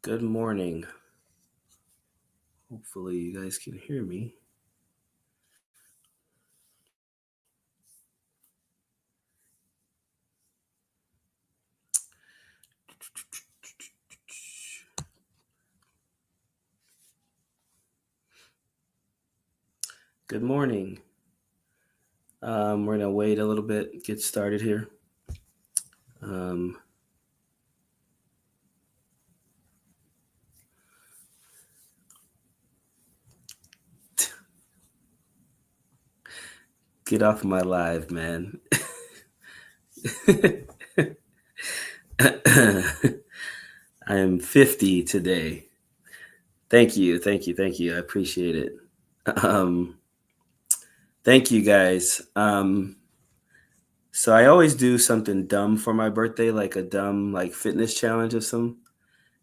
Good morning. Hopefully you guys can hear me. Good morning. We're going to wait a little bit, get started here. Get off my live, man. I am 50 today. Thank you. I appreciate it. Thank you, guys. So I always do something dumb for my birthday, like a dumb fitness challenge of some.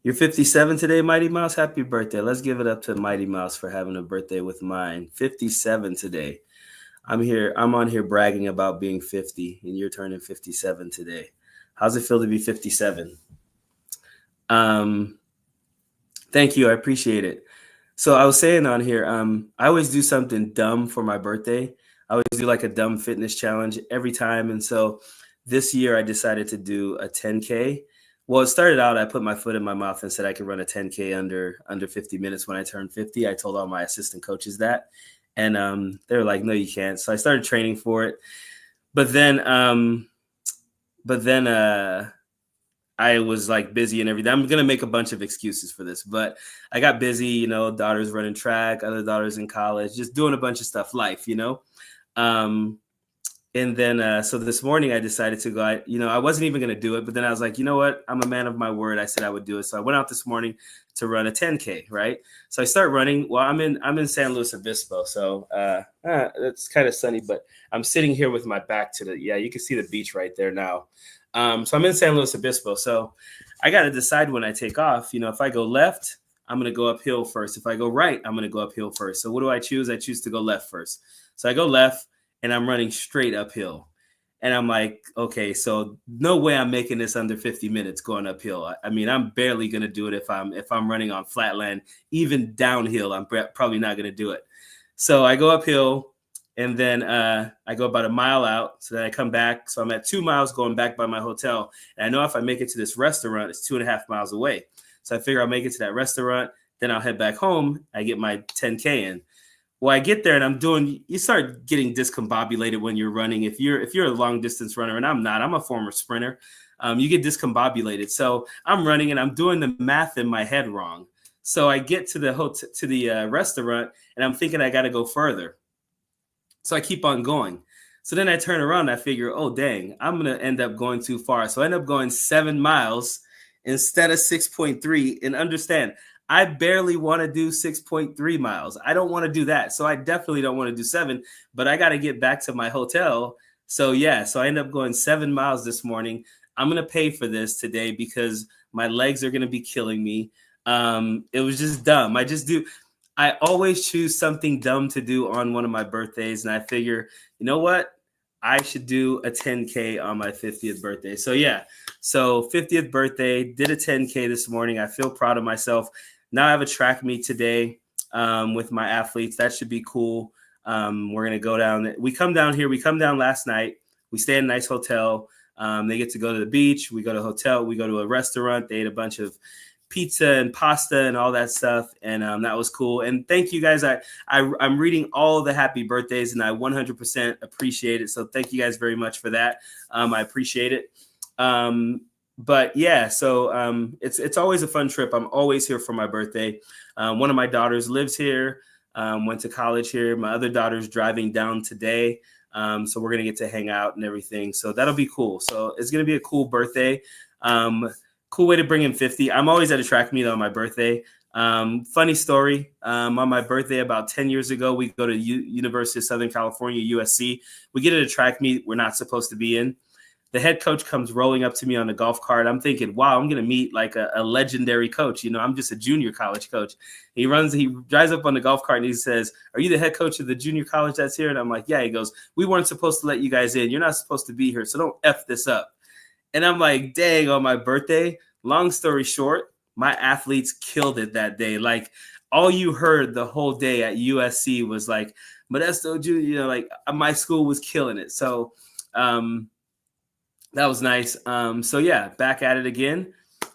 You're 57 today, Mighty Mouse. Happy birthday. Let's give it up to Mighty Mouse for having a birthday with mine. 57 today. I'm on here bragging about being 50, and you're turning 57 today. How's it feel to be 57? Thank you. I appreciate it. So I was saying on here, I always do something dumb for my birthday. I always do like a dumb fitness challenge every time. And so this year I decided to do a 10K. Well, it started out, I put my foot in my mouth and said I could run a 10K under 50 minutes when I turned 50. I told all my assistant coaches that. And they were like, no, you can't. So I started training for it. But then I was like busy and everything. I'm going to make a bunch of excuses for this, but I got busy, daughters running track, other daughters in college, just doing a bunch of stuff, life. And then, so this morning I decided to go, I wasn't even going to do it, but then I was like, you know what? I'm a man of my word. I said I would do it. So I went out this morning to run a 10K, right? So I start running. Well, I'm in San Luis Obispo. So it's kind of sunny, but I'm sitting here with my back to you can see the beach right there now. So I'm in San Luis Obispo. So I got to decide when I take off, if I go left, I'm going to go uphill first. If I go right, I'm going to go uphill first. So what do I choose? I choose to go left first. So I go left and I'm running straight uphill. And I'm like, okay, so no way I'm making this under 50 minutes going uphill. I mean, I'm barely going to do it if I'm running on flat land, even downhill. I'm probably not going to do it. So I go uphill. And then I go about a mile out. So then I come back. So I'm at 2 miles going back by my hotel. And I know if I make it to this restaurant, it's 2.5 miles away. So I figure I'll make it to that restaurant. Then I'll head back home. I get my 10K in. Well, I get there and you start getting discombobulated when you're running. If you're a long distance runner, and I'm not, I'm a former sprinter, you get discombobulated. So I'm running and I'm doing the math in my head wrong. So I get to the restaurant and I'm thinking I got to go further. So I keep on going. So then I turn around and I figure, oh, dang, I'm going to end up going too far. So I end up going 7 miles instead of 6.3. And understand, I barely want to do 6.3 miles. I don't want to do that. So I definitely don't want to do 7, but I got to get back to my hotel. So so I end up going 7 miles this morning. I'm going to pay for this today because my legs are going to be killing me. It was just dumb. I always choose something dumb to do on one of my birthdays. And I figure, you know what? I should do a 10K on my 50th birthday. So 50th birthday, did a 10K this morning. I feel proud of myself. Now I have a track meet today with my athletes. That should be cool. We're going to go down. We come down here. We come down last night. We stay in a nice hotel. They get to go to the beach. We go to a hotel. We go to a restaurant. They ate a bunch of pizza and pasta and all that stuff. And that was cool. And thank you guys. I'm reading all the happy birthdays and I 100% appreciate it. So thank you guys very much for that. I appreciate it. But yeah, so it's always a fun trip. I'm always here for my birthday. One of my daughters lives here, went to college here. My other daughter's driving down today. So we're going to get to hang out and everything. So that'll be cool. So it's going to be a cool birthday. Cool way to bring in 50. I'm always at a track meet on my birthday. Funny story. On my birthday about 10 years ago, we go to University of Southern California, USC. We get at a track meet we're not supposed to be in. The head coach comes rolling up to me on a golf cart. I'm thinking, wow, I'm going to meet like a legendary coach. I'm just a junior college coach. He drives up on the golf cart and he says, are you the head coach of the junior college that's here? And I'm like, yeah. He goes, we weren't supposed to let you guys in. You're not supposed to be here. So don't F this up. And I'm like, dang, on my birthday. Long story short, my athletes killed it that day. Like all you heard the whole day at USC was like Modesto Junior, you know, like my school was killing it. So that was nice. So yeah, back at it again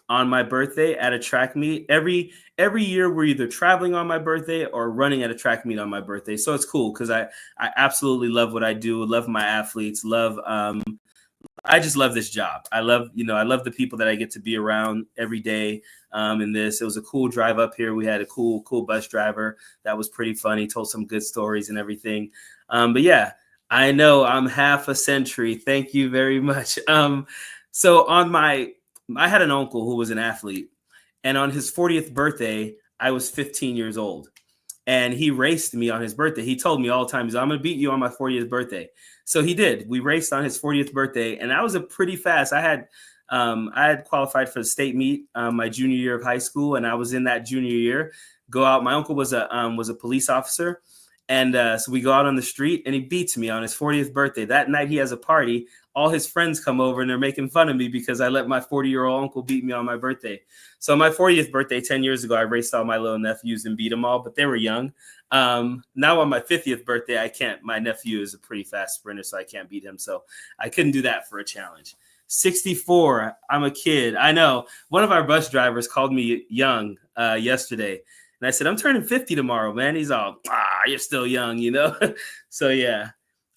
on my birthday at a track meet. Every year we're either traveling on my birthday or running at a track meet on my birthday. So it's cool because I absolutely love what I do, love my athletes, love I just love this job. I love the people that I get to be around every day. In this, it was a cool drive up here. We had a cool bus driver that was pretty funny, told some good stories and everything. But yeah, I know I'm half a century. Thank you very much. So I had an uncle who was an athlete, and on his 40th birthday, I was 15 years old. And he raced me on his birthday. He told me all the time, he's like, I'm going to beat you on my 40th birthday. So he did. We raced on his 40th birthday, and that was a pretty fast. I had qualified for the state meet my junior year of high school, and I was in that junior year. Go out. My uncle was a police officer, and so we go out on the street, and he beats me on his 40th birthday. That night he has a party. All his friends come over, and they're making fun of me because I let my 40-year-old uncle beat me on my birthday. So my 40th birthday 10 years ago, I raced all my little nephews and beat them all, but they were young. Now on my 50th birthday, I can't. My nephew is a pretty fast sprinter, so I can't beat him. So I couldn't do that for a challenge. 64, I'm a kid. I know. One of our bus drivers called me young yesterday. And I said, I'm turning 50 tomorrow, man. He's all, you're still young, you know? So yeah,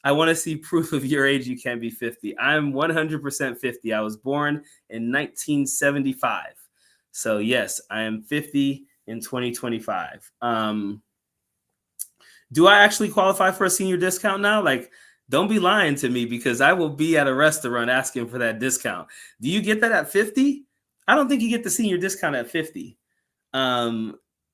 I want to see proof of your age. You can't be 50. I'm 100% 50. I was born in 1975. So yes, I am 50 in 2025. Do I actually qualify for a senior discount now? Like, don't be lying to me because I will be at a restaurant asking for that discount. Do you get that at 50? I don't think you get the senior discount at 50.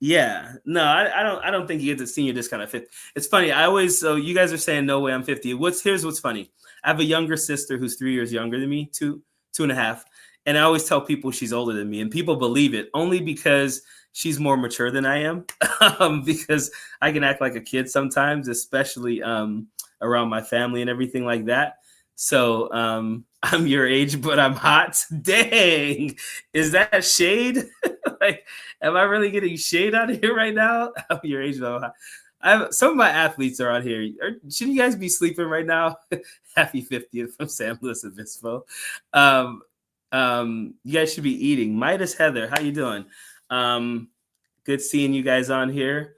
Yeah, no, I don't think you get the senior discount at 50. It's funny. So you guys are saying no way I'm 50. Here's what's funny. I have a younger sister who's 3 years younger than me, two and a half. And I always tell people she's older than me, and people believe it only because she's more mature than I am. Because I can act like a kid sometimes, especially around my family and everything like that. So I'm your age, but I'm hot. Dang, is that shade? Like, am I really getting shade out of here right now? I'm your age, but I'm hot. Some of my athletes are on here. Should you guys be sleeping right now? Happy 50th from San Luis Obispo. You guys should be eating. Midest Heather, how you doing? Good seeing you guys on here.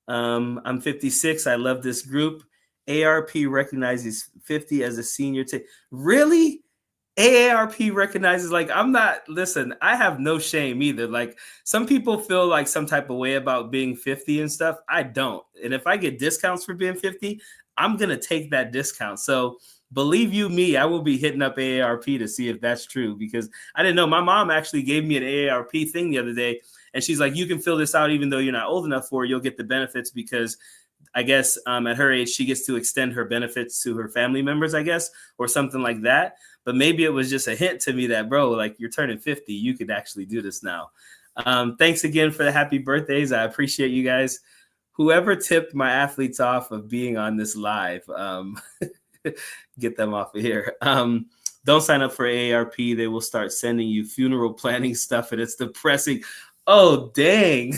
I'm 56. I love this group. AARP recognizes 50 as a senior. Really? AARP recognizes, like, listen, I have no shame either. Like, some people feel like some type of way about being 50 and stuff. I don't. And if I get discounts for being 50, I'm going to take that discount. So believe you me, I will be hitting up AARP to see if that's true, because I didn't know. My mom actually gave me an AARP thing the other day, and she's like, you can fill this out even though you're not old enough for it. You'll get the benefits because I guess at her age, she gets to extend her benefits to her family members, I guess, or something like that. But maybe it was just a hint to me that, bro, like, you're turning 50. You could actually do this now. Thanks again for the happy birthdays. I appreciate you guys. Whoever tipped my athletes off of being on this live, get them off of here. Don't sign up for AARP. They will start sending you funeral planning stuff, and it's depressing. Oh, dang.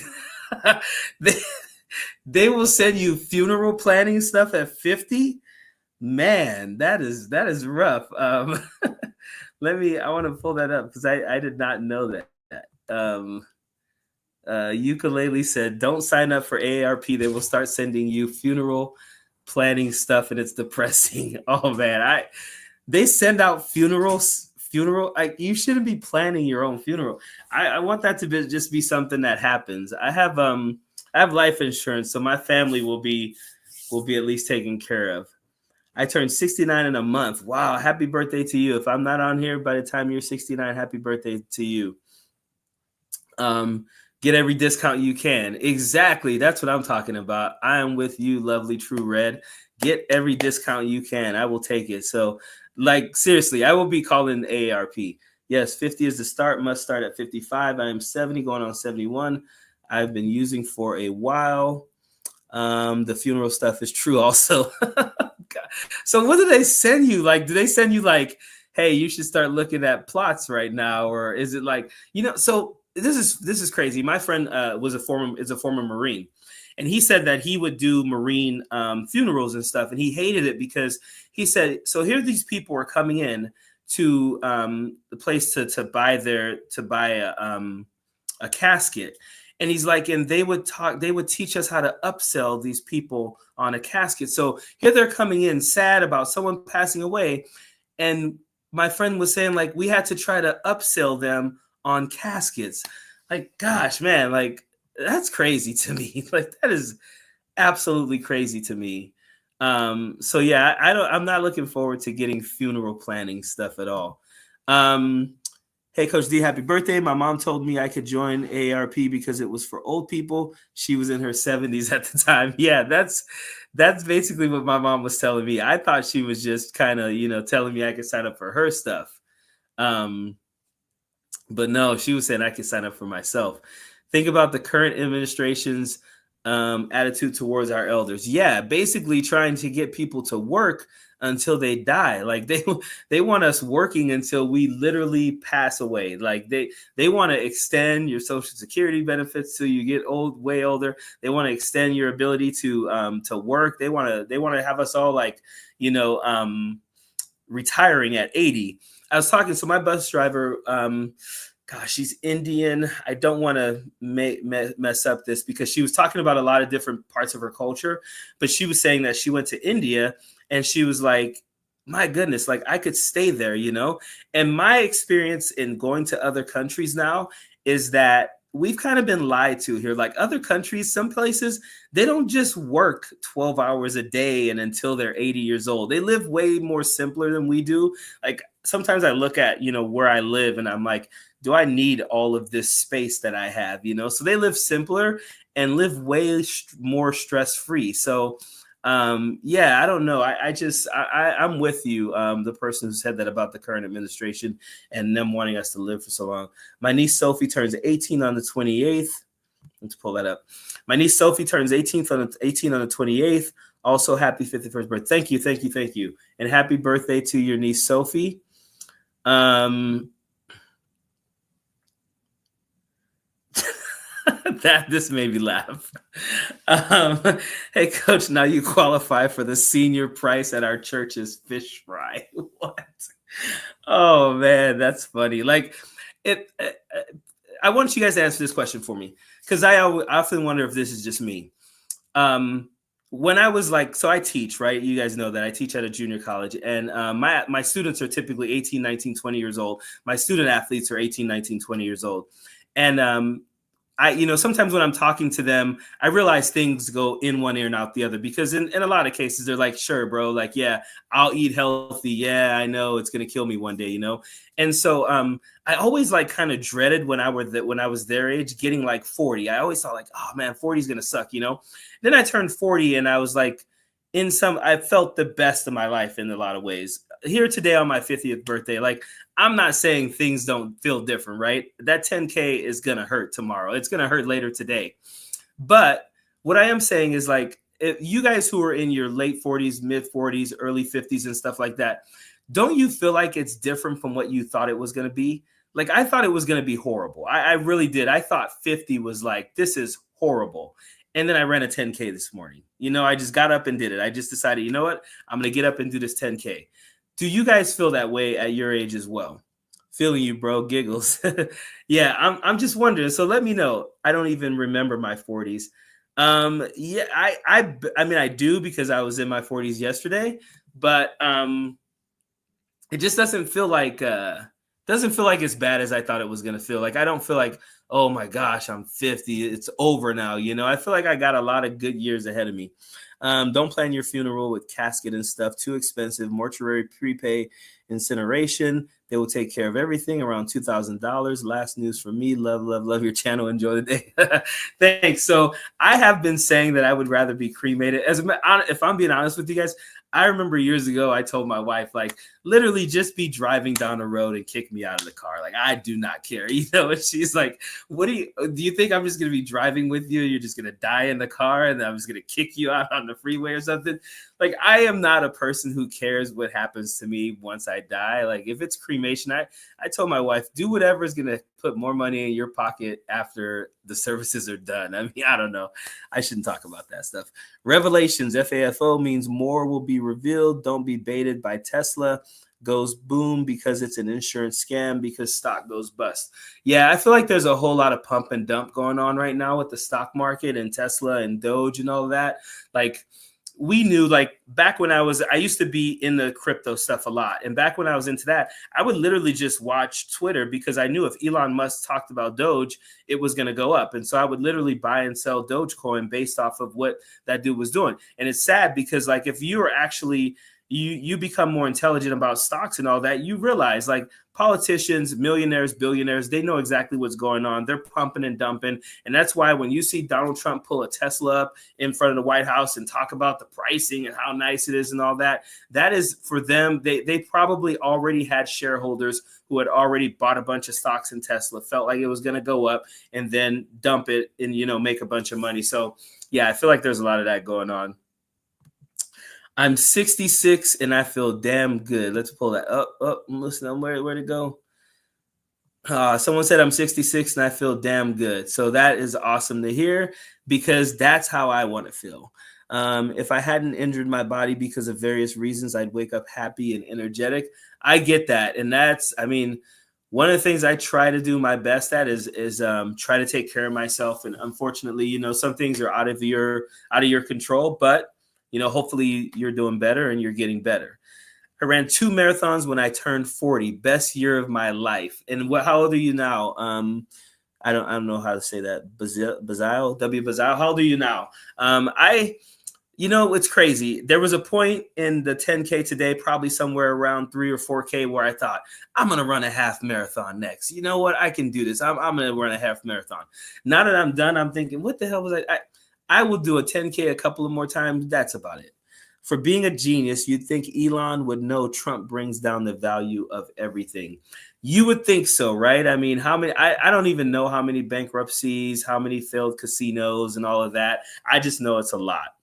They will send you funeral planning stuff at 50. Man, that is rough. I want to pull that up because I did not know that. Ukulele said, don't sign up for AARP. They will start sending you funeral planning stuff, and it's depressing. Oh man, they send out funeral. Like, you shouldn't be planning your own funeral. I want that to just be something that happens. I have life insurance, so my family will be at least taken care of. I turned 69 in a month. Wow, happy birthday to you. If I'm not on here by the time you're 69, happy birthday to you. Get every discount you can. Exactly. That's what I'm talking about. I am with you, lovely True Red. Get every discount you can. I will take it. So, like, seriously, I will be calling AARP. Yes, 50 is the start. Must start at 55. I am 70, going on 71. I've been using for a while. The funeral stuff is true also. So what do they send you? Like, do they send you like, hey, you should start looking at plots right now? Or is it like, so this is crazy. My friend is a former Marine, and he said that he would do Marine funerals and stuff, and he hated it because he said, so here these people are coming in to the place to buy a casket. And he's like, and they would teach us how to upsell these people on a casket. So here they're coming in sad about someone passing away. And my friend was saying, like, we had to try to upsell them on caskets. Like, gosh, man, like, that's crazy to me. Like, that is absolutely crazy to me. So yeah, I'm not looking forward to getting funeral planning stuff at all. Hey, Coach D, happy birthday. My mom told me I could join AARP because it was for old people. She was in her 70s at the time. Yeah, that's basically what my mom was telling me. I thought she was just kind of, telling me I could sign up for her stuff. But no, she was saying I could sign up for myself. Think about the current administration's attitude towards our elders. Yeah, basically trying to get people to work until they die. Like they want us working until we literally pass away. Like they want to extend your Social Security benefits till you get way older. They want to extend your ability to work. They want to have us all like, retiring at 80. I was talking to my bus driver. Gosh, she's Indian. I don't want to mess up this because she was talking about a lot of different parts of her culture, but she was saying that she went to India and she was like, my goodness, like I could stay there, And my experience in going to other countries now is that we've kind of been lied to here. Like other countries, some places, they don't just work 12 hours a day and until they're 80 years old. They live way more simpler than we do. Like sometimes I look at, where I live and I'm like, do I need all of this space that I have, So they live simpler and live way more stress-free. So, yeah, I don't know. I'm with you. The person who said that about the current administration and them wanting us to live for so long. My niece Sophie turns 18 on the 28th. Let's pull that up. My niece Sophie turns 18 on the 28th. Also, happy 51st birthday. Thank you. And happy birthday to your niece Sophie. This made me laugh. Hey, Coach, now you qualify for the senior price at our church's fish fry. What? Oh man, that's funny. Like it. I want you guys to answer this question for me because I often wonder if this is just me. When I was like, so I teach, right? You guys know that I teach at a junior college, and my students are typically 18, 19, 20 years old. My student athletes are 18, 19, 20 years old, and sometimes when I'm talking to them, I realize things go in one ear and out the other because in a lot of cases, they're like, sure, bro, like, yeah, I'll eat healthy. Yeah, I know it's going to kill me one day, And so I always like kind of dreaded when I was their age getting like 40. I always thought like, oh man, 40 is going to suck, Then I turned 40 and I was like, I felt the best of my life in a lot of ways. Here today on my 50th birthday, like I'm not saying things don't feel different, right? That 10K is going to hurt tomorrow. It's going to hurt later today. But what I am saying is like, if you guys who are in your late 40s, mid 40s, early 50s and stuff like that, don't you feel like it's different from what you thought it was going to be? Like I thought it was going to be horrible. I really did. I thought 50 was like, this is horrible. And then I ran a 10K this morning. I just got up and did it. I just decided, you know what? I'm going to get up and do this 10K. Do you guys feel that way at your age as well? Feeling you, bro. Giggles. Yeah, I'm just wondering. So let me know. I don't even remember my 40s. Yeah, I mean, I do because I was in my 40s yesterday, but it just doesn't feel like as bad as I thought it was going to feel. Like I don't feel like, oh my gosh, I'm 50. It's over now. I feel like I got a lot of good years ahead of me. Don't plan your funeral with casket and stuff. Too expensive. Mortuary prepay, incineration. They will take care of everything. Around $2,000. Last news from me. Love your channel. Enjoy the day. Thanks. So I have been saying that I would rather be cremated. If I'm being honest with you guys, I remember years ago, I told my wife, like, literally just be driving down the road and kick me out of the car. Like, I do not care. And she's like, do you think I'm just going to be driving with you? You're just going to die in the car and I'm just going to kick you out on the freeway or something. Like, I am not a person who cares what happens to me once I die. Like, if it's cremation, I told my wife, do whatever is going to put more money in your pocket after the services are done. I mean, I don't know. I shouldn't talk about that stuff. Revelations, FAFO, means more will be revealed. Don't be baited by Tesla. Goes boom because it's an insurance scam because stock goes bust. Yeah, I feel like there's a whole lot of pump and dump going on right now with the stock market and Tesla and Doge and all that. Like, we knew, like, back when I used to be in the crypto stuff a lot. And back when I was into that, I would literally just watch Twitter because I knew if Elon Musk talked about Doge, it was going to go up. And so I would literally buy and sell Dogecoin based off of what that dude was doing. And it's sad because, like, if you are actually you become more intelligent about stocks and all that, you realize, like, politicians, millionaires, billionaires, they know exactly what's going on. They're pumping and dumping. And that's why when you see Donald Trump pull a Tesla up in front of the White House and talk about the pricing and how nice it is and all that, that is for them. They probably already had shareholders who had already bought a bunch of stocks in Tesla, felt like it was going to go up and then dump it and, make a bunch of money. So, yeah, I feel like there's a lot of that going on. I'm 66 and I feel damn good. Let's pull that up. Listen, where'd it go? Someone said I'm 66 and I feel damn good. So that is awesome to hear because that's how I want to feel. If I hadn't injured my body because of various reasons, I'd wake up happy and energetic. I get that. And that's, I mean, one of the things I try to do my best at is try to take care of myself. And unfortunately, some things are out of your control, but hopefully you're doing better and you're getting better. I ran 2 marathons when I turned 40, best year of my life. And how old are you now? I don't know how to say that. Bazile. How old are you now? It's crazy. There was a point in the 10K today, probably somewhere around 3 or 4K, where I thought, I'm going to run a half marathon next. You know what? I can do this. I'm going to run a half marathon. Now that I'm done, I'm thinking, what the hell was I will do a 10K a couple of more times. That's about it. For being a genius, you'd think Elon would know Trump brings down the value of everything. You would think so, right? I mean, how many? I don't even know how many bankruptcies, how many failed casinos and all of that. I just know it's a lot.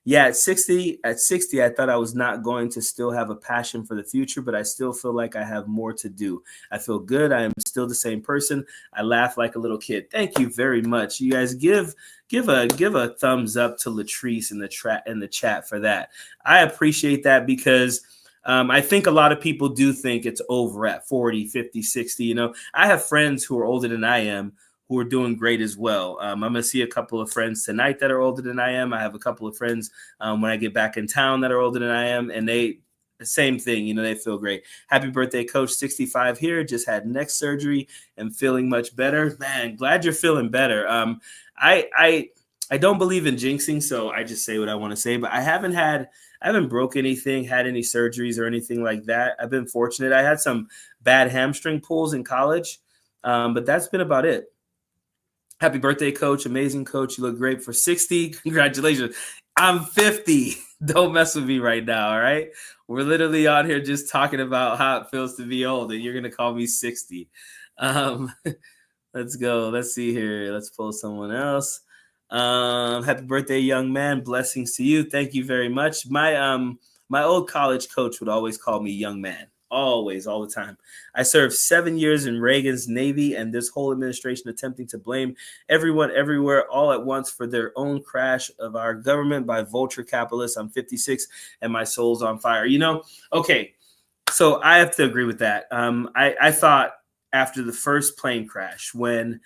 Yeah, at 60, I thought I was not going to still have a passion for the future, but I still feel like I have more to do. I feel good. I am still the same person. I laugh like a little kid. Thank you very much. You guys give a thumbs up to Latrice in the chat for that. I appreciate that because I think a lot of people do think it's over at 40, 50, 60. I have friends who are older than I am who are doing great as well. I'm going to see a couple of friends tonight that are older than I am. I have a couple of friends when I get back in town that are older than I am, and same thing, they feel great. Happy birthday, Coach. 65 here. Just had neck surgery and feeling much better. Man, glad you're feeling better. I don't believe in jinxing, so I just say what I want to say. But I haven't broke anything, had any surgeries or anything like that. I've been fortunate. I had some bad hamstring pulls in college, but that's been about it. Happy birthday, Coach. Amazing, Coach. You look great for 60. Congratulations. I'm 50. Don't mess with me right now, all right? We're literally on here just talking about how it feels to be old, and you're going to call me 60. Let's go. Let's see here. Let's pull someone else. Happy birthday, young man. Blessings to you. Thank you very much. My old college coach would always call me young man. Always, all the time. I served 7 years in Reagan's Navy, and this whole administration attempting to blame everyone everywhere all at once for their own crash of our government by vulture capitalists. I'm 56 and my soul's on fire. Okay, so I have to agree with that. I thought after the first plane crash, when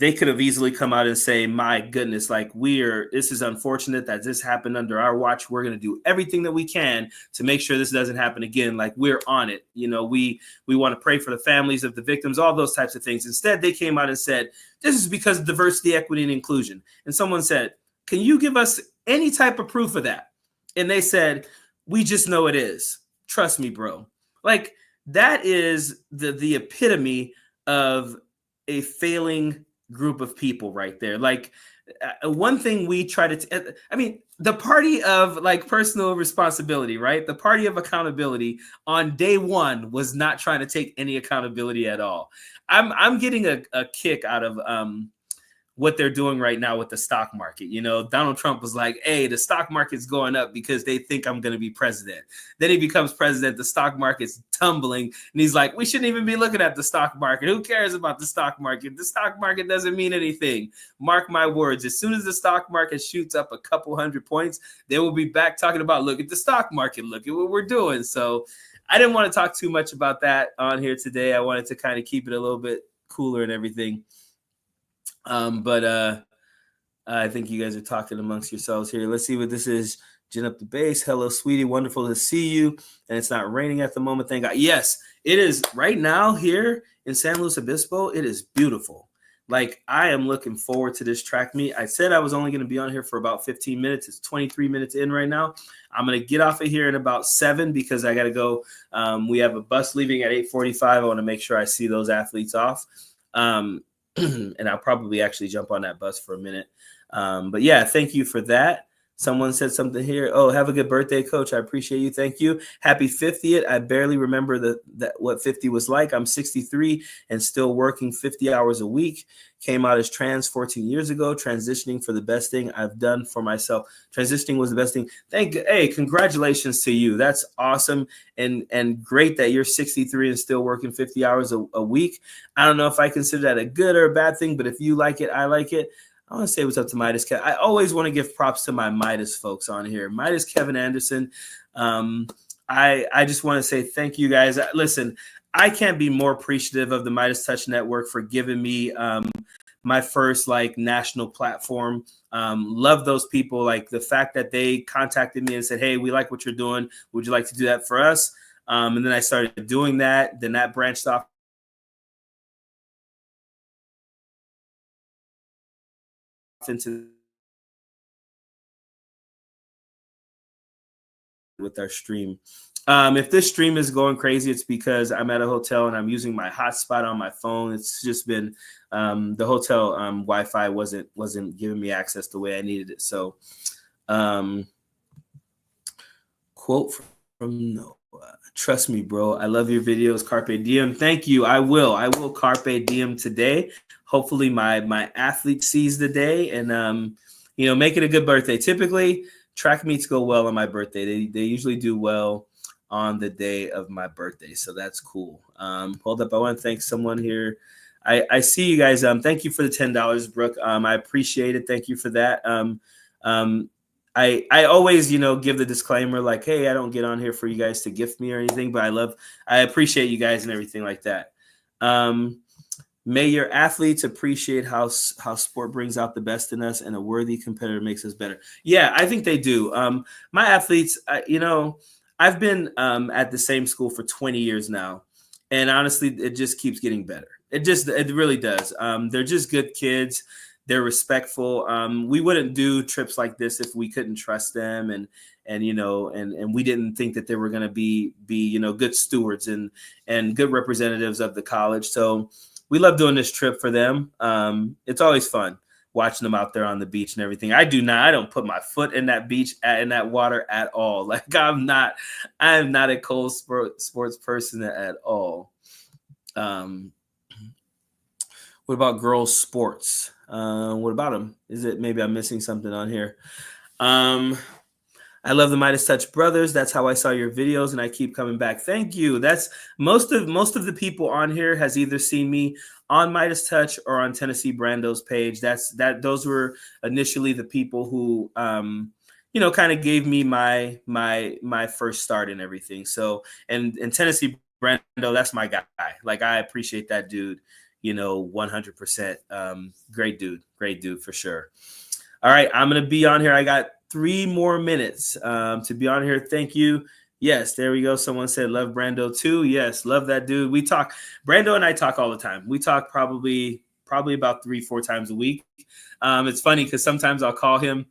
they could have easily come out and say, my goodness, like this is unfortunate that this happened under our watch. We're going to do everything that we can to make sure this doesn't happen again. Like, we're on it. We want to pray for the families of the victims, all those types of things. Instead, they came out and said, this is because of diversity, equity, and inclusion. And someone said, can you give us any type of proof of that? And they said, we just know it is. Trust me, bro. Like, that is the epitome of a failing group of people right there. Like, one thing we try to the party of, like, personal responsibility, right? The party of accountability on day one was not trying to take any accountability at all. I'm getting a kick out of what they're doing right now with the stock market. You know, Donald Trump was like, hey, the stock market's going up because they think I'm going to be president. Then he becomes president, the stock market's tumbling, and he's like, we shouldn't even be looking at the stock market. Who cares about the stock market? The stock market doesn't mean anything. Mark my words, as soon as the stock market shoots up a couple hundred points, they will be back talking about, look at the stock market, look at what we're doing. So I didn't want to talk too much about that on here today. I wanted to kind of keep it a little bit cooler and everything. But I think you guys are talking amongst yourselves here. Let's see what this is. Gin up the base. Hello, sweetie. Wonderful to see you. And it's not raining at the moment. Thank God. Yes, it is right now here in San Luis Obispo. It is beautiful. Like, I am looking forward to this track meet. I said I was only going to be on here for about 15 minutes. It's 23 minutes in right now. I'm going to get off of here in about 7 because I got to go. We have a bus leaving at 8:45. I want to make sure I see those athletes off. And I'll probably actually jump on that bus for a minute. But yeah, thank you for that. Someone said something here. Oh, have a good birthday, Coach. I appreciate you. Thank you. Happy 50th. I barely remember that what 50 was like. I'm 63 and still working 50 hours a week. Came out as trans 14 years ago. Transitioning for the best thing I've done for myself. Transitioning was the best thing. Hey, congratulations to you. That's awesome and great that you're 63 and still working 50 hours a week. I don't know if I consider that a good or a bad thing, but if you like it, I like it. I want to say what's up to Midest. I always want to give props to my Midest folks on here. Midest, Kevin Anderson. I just want to say thank you guys. Listen, I can't be more appreciative of the Midest Touch Network for giving me my first national platform. Love those people. Like the fact that they contacted me and said, hey, we like what you're doing. Would you like to do that for us? And then I started doing that. Then that branched off into with our stream. If this stream is going crazy, it's because I'm at a hotel and I'm using my hotspot on my phone. It's just been the hotel Wi-Fi wasn't giving me access the way I needed it. So quote from Noah. Trust me, bro. I love your videos. Carpe diem. Thank you. I will carpe diem today. Hopefully my athlete sees the day and make it a good birthday. Typically, track meets go well on my birthday. They usually do well on the day of my birthday, so that's cool. Hold up, I want to thank someone here. I see you guys. Thank you for the $10, Brooke. I appreciate it. Thank you for that. I always, give the disclaimer like, hey, I don't get on here for you guys to gift me or anything, but I appreciate you guys and everything like that. May your athletes appreciate how sport brings out the best in us and a worthy competitor makes us better. Yeah, I think they do. My athletes, I've been at the same school for 20 years now. And honestly, it just keeps getting better. It really does. They're just good kids. They're respectful. We wouldn't do trips like this if we couldn't trust them and we didn't think that they were going to be good stewards and good representatives of the college. So we love doing this trip for them. It's always fun watching them out there on the beach and everything. I don't put my foot in that beach in that water at all. Like I'm not a cold sports person at all. What about girls sports? What about them? Is it maybe I'm missing something on here? I love the Midest Touch brothers. That's how I saw your videos, and I keep coming back. Thank you. That's most of the people on here has either seen me on Midest Touch or on Tennessee Brando's page. Those were initially the people who kind of gave me my first start and everything. So and Tennessee Brando, that's my guy. Like I appreciate that dude. 100%. Great dude for sure. All right, I'm gonna be on here. I got 3 more minutes to be on here. Thank you. Yes, there we go. Someone said love Brando too. Yes, love that dude. We talk. Brando and I talk all the time. We talk probably about 3-4 times a week. It's funny because sometimes I'll call him,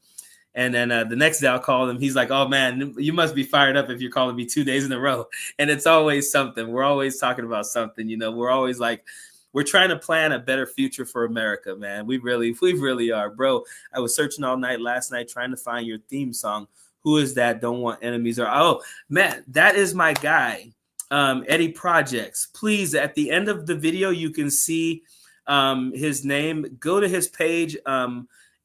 and then the next day I'll call him. He's like, "Oh man, you must be fired up if you're calling me 2 days in a row." And it's always something. We're always talking about something. We're always like. We're trying to plan a better future for America, man. We really are, bro. I was searching all night last night trying to find your theme song. Who is that? Don't Want Enemies? Oh, man, that is my guy, Eddie Projects. Please, at the end of the video, you can see his name. Go to his page.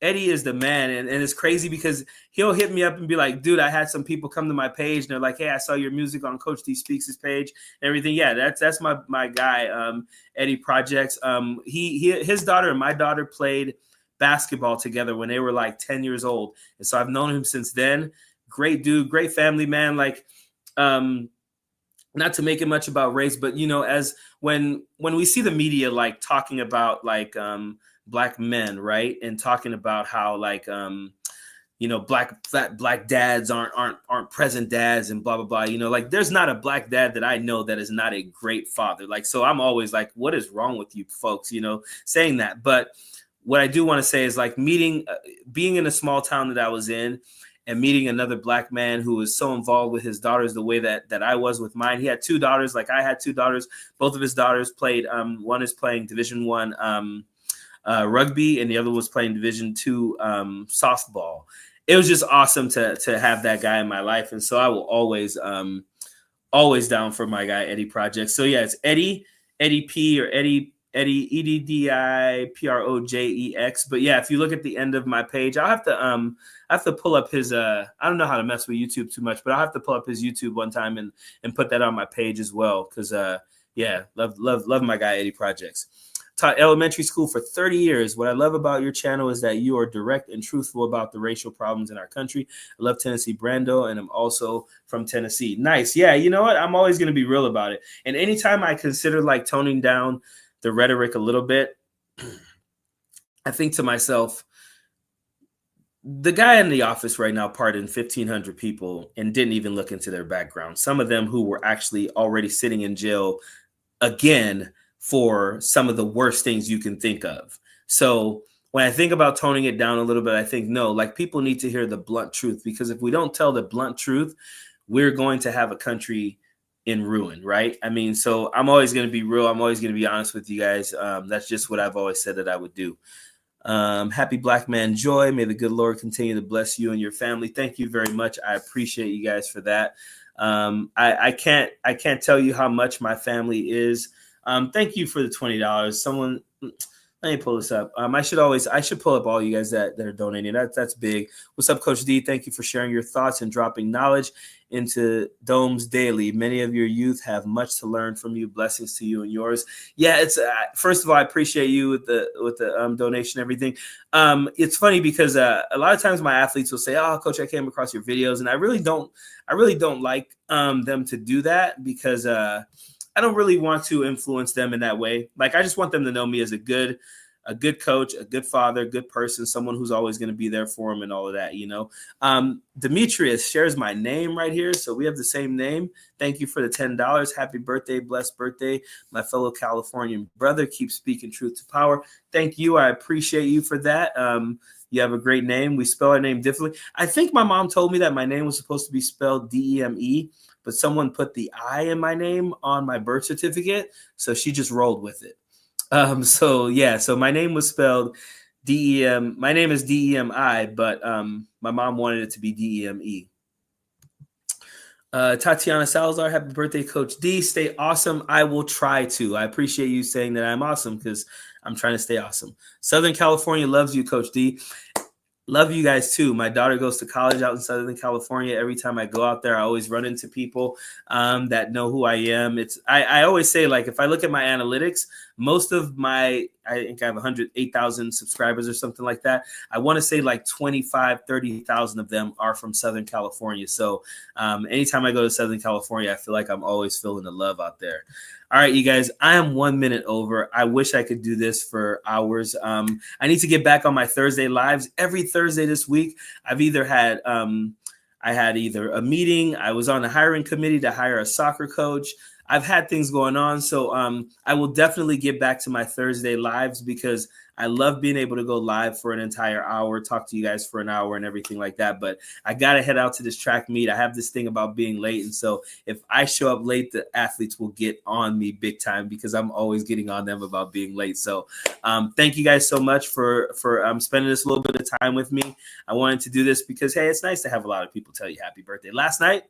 Eddie is the man, and it's crazy because he'll hit me up and be like, dude, I had some people come to my page and they're like, hey, I saw your music on Coach D Speaks' page and everything. Yeah, that's my guy, Eddie Projects. His daughter and my daughter played basketball together when they were like 10 years old. And so I've known him since then. Great dude, great family man. Like, not to make it much about race, but as when we see the media like talking about like Black men, right, and talking about how like black dads aren't present dads and blah blah blah. Like there's not a Black dad that I know that is not a great father. Like, so I'm always like, what is wrong with you folks? Saying that. But what I do want to say is like being in a small town that I was in, and meeting another Black man who was so involved with his daughters the way that I was with mine. He had 2 daughters, like I had 2 daughters. Both of his daughters played. One is playing Division I rugby, and the other was playing Division II softball. It was just awesome to have that guy in my life, and so I will always down for my guy Eddie Projects. So yeah, it's Eddie P or Eddie EDDIPROJEX. But yeah, if you look at the end of my page, I'll have to pull up his I don't know how to mess with YouTube too much, but I'll have to pull up his YouTube one time and put that on my page as well. Cause yeah, love my guy Eddie Projects. Taught elementary school for 30 years. What I love about your channel is that you are direct and truthful about the racial problems in our country. I love Tennessee Brando, and I'm also from Tennessee. Nice. Yeah, you know what? I'm always going to be real about it. And anytime I consider like toning down the rhetoric a little bit, I think to myself, the guy in the office right now pardoned 1,500 people and didn't even look into their background. Some of them who were actually already sitting in jail again for some of the worst things you can think of. So when I think about toning it down a little bit, I think, no, like people need to hear the blunt truth, because if we don't tell the blunt truth, we're going to have a country in ruin, right? I mean, so I'm always going to be real. I'm always going to be honest with you guys. That's just what I've always said that I would do. Happy Black Man Joy. May the good Lord continue to bless you and your family. Thank you very much. I appreciate you guys for that. I can't tell you how much my family is. Thank you for the $20. Someone, let me pull this up. I should pull up all you guys that are donating. That's big. What's up, Coach D? Thank you for sharing your thoughts and dropping knowledge into Domes daily. Many of your youth have much to learn from you. Blessings to you and yours. Yeah, it's first of all, I appreciate you with the donation and everything. It's funny because a lot of times my athletes will say, "Oh, Coach, I came across your videos," and I really don't like them to do that, because I don't really want to influence them in that way. Like, I just want them to know me as a good coach, a good father, good person, someone who's always going to be there for them and all of that, Demetrius shares my name right here, so we have the same name. Thank you for the $10. Happy birthday, blessed birthday, my fellow Californian brother. Keep speaking truth to power. Thank you. I appreciate you for that. You have a great name. We spell our name differently. I think my mom told me that my name was supposed to be spelled DEME, but someone put the I in my name on my birth certificate, so she just rolled with it. So my name was spelled DEM. My name is DEMI, but my mom wanted it to be DEME. Tatiana Salazar, happy birthday, Coach D. Stay awesome. I will try to. I appreciate you saying that I'm awesome, because I'm trying to stay awesome. Southern California loves you, Coach D. Love you guys too. My daughter goes to college out in Southern California. Every time I go out there, I always run into people that know who I am. I always say, like, if I look at my analytics, most of I think I have 108,000 subscribers or something like that. I want to say like 30,000 of them are from Southern California. So anytime I go to Southern California, I feel like I'm always feeling the love out there. All right, you guys, I am 1 minute over. I wish I could do this for hours. I need to get back on my Thursday lives. Every Thursday this week, I've either had I had either a meeting. I was on a hiring committee to hire a soccer coach. I've had things going on. So I will definitely get back to my Thursday lives, because I love being able to go live for an entire hour, talk to you guys for an hour and everything like that. But I got to head out to this track meet. I have this thing about being late. And so if I show up late, the athletes will get on me big time, because I'm always getting on them about being late. So thank you guys so much for spending this little bit of time with me. I wanted to do this because, hey, it's nice to have a lot of people tell you happy birthday. Last night,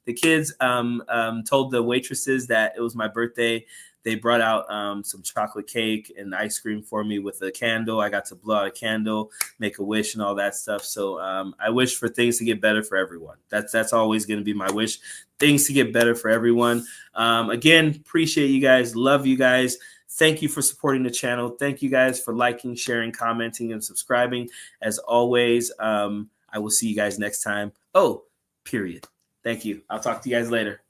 The kids told the waitresses that it was my birthday. They brought out some chocolate cake and ice cream for me with a candle. I got to blow out a candle, make a wish, and all that stuff. So I wish for things to get better for everyone. That's always going to be my wish. Things to get better for everyone. Again, appreciate you guys. Love you guys. Thank you for supporting the channel. Thank you guys for liking, sharing, commenting, and subscribing. As always, I will see you guys next time. Oh, period. Thank you. I'll talk to you guys later.